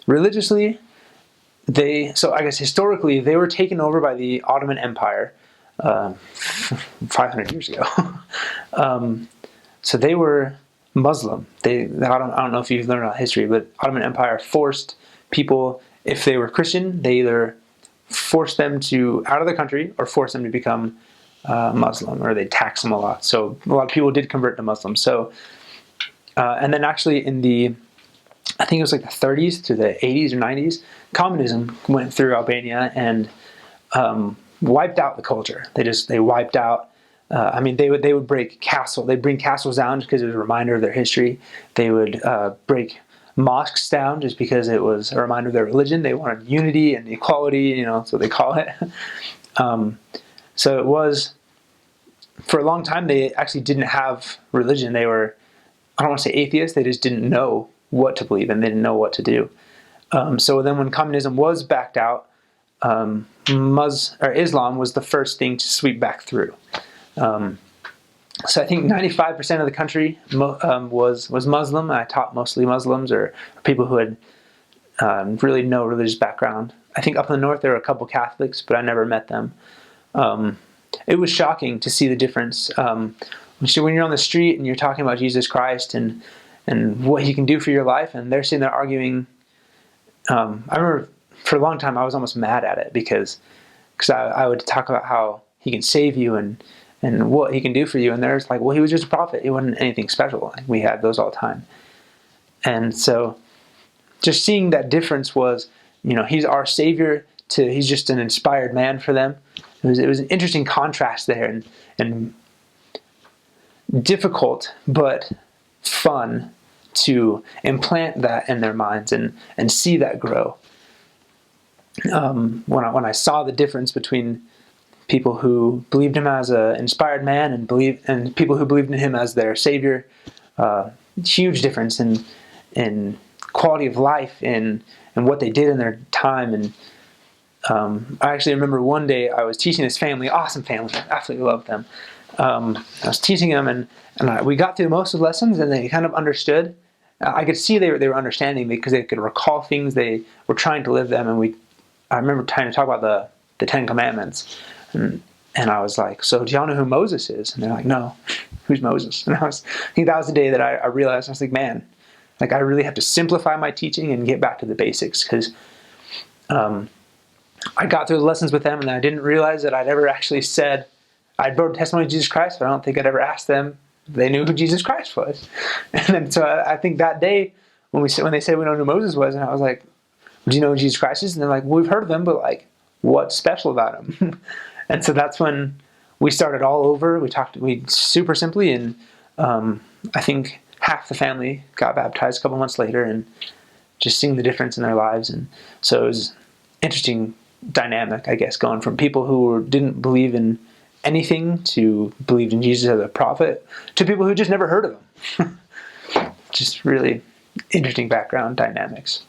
religiously, so I guess historically, they were taken over by the Ottoman Empire 500 years ago. So they were Muslim. I don't know if you've learned about history, but Ottoman Empire forced people, if they were Christian, they either forced them out of the country or forced them to become Muslim, or they taxed them a lot. So a lot of people did convert to Muslim. So, and then actually I think it was like the 30s to the 80s or 90s, communism went through Albania and wiped out the culture. They wiped out. They would break they'd bring castles down just because it was a reminder of their history. They would break mosques down just because it was a reminder of their religion. They wanted unity and equality, that's what they call it. So it was, for a long time, they actually didn't have religion. They were, I don't want to say atheists, they just didn't know what to believe and they didn't know what to do. So then when communism was backed out, Islam was the first thing to sweep back through. So I think 95% of the country was Muslim. I taught mostly Muslims or people who had really no religious background. I think up in the north there were a couple Catholics, but I never met them. It was shocking to see the difference. When you're on the street and you're talking about Jesus Christ and what he can do for your life, and they're sitting there arguing. I remember for a long time I was almost mad at it because I would talk about how he can save you and what he can do for you, and there's like, well, he was just a prophet. He wasn't anything special. We had those all the time. And so just seeing that difference was, he's our savior to he's just an inspired man for them. It was an interesting contrast there and difficult but fun to implant that in their minds and see that grow. When I saw the difference between people who believed him as an inspired man and people who believed in him as their savior, huge difference in quality of life and what they did in their time. And I actually remember one day I was teaching this family, awesome family, I absolutely loved them. I was teaching them and we got through most of the lessons and they kind of understood. I could see they were understanding because they could recall things, they were trying to live them. And I remember trying to talk about the Ten Commandments. And I was like, so do y'all know who Moses is? And they're like, no, who's Moses? And I think that was the day that I realized, I was like, man, like I really have to simplify my teaching and get back to the basics, because I got through the lessons with them and I didn't realize that I'd ever actually said, I'd brought testimony of Jesus Christ, but I don't think I'd ever asked them if they knew who Jesus Christ was. And then so I think that day when they said we don't know who Moses was, and I was like, do you know who Jesus Christ is? And they're like, well, we've heard of him, but like, what's special about him? And so that's when we started all over. We super simply, and I think half the family got baptized a couple months later, and just seeing the difference in their lives. And so it was interesting dynamic, I guess, going from people who didn't believe in anything to believed in Jesus as a prophet to people who just never heard of him. Just really interesting background dynamics.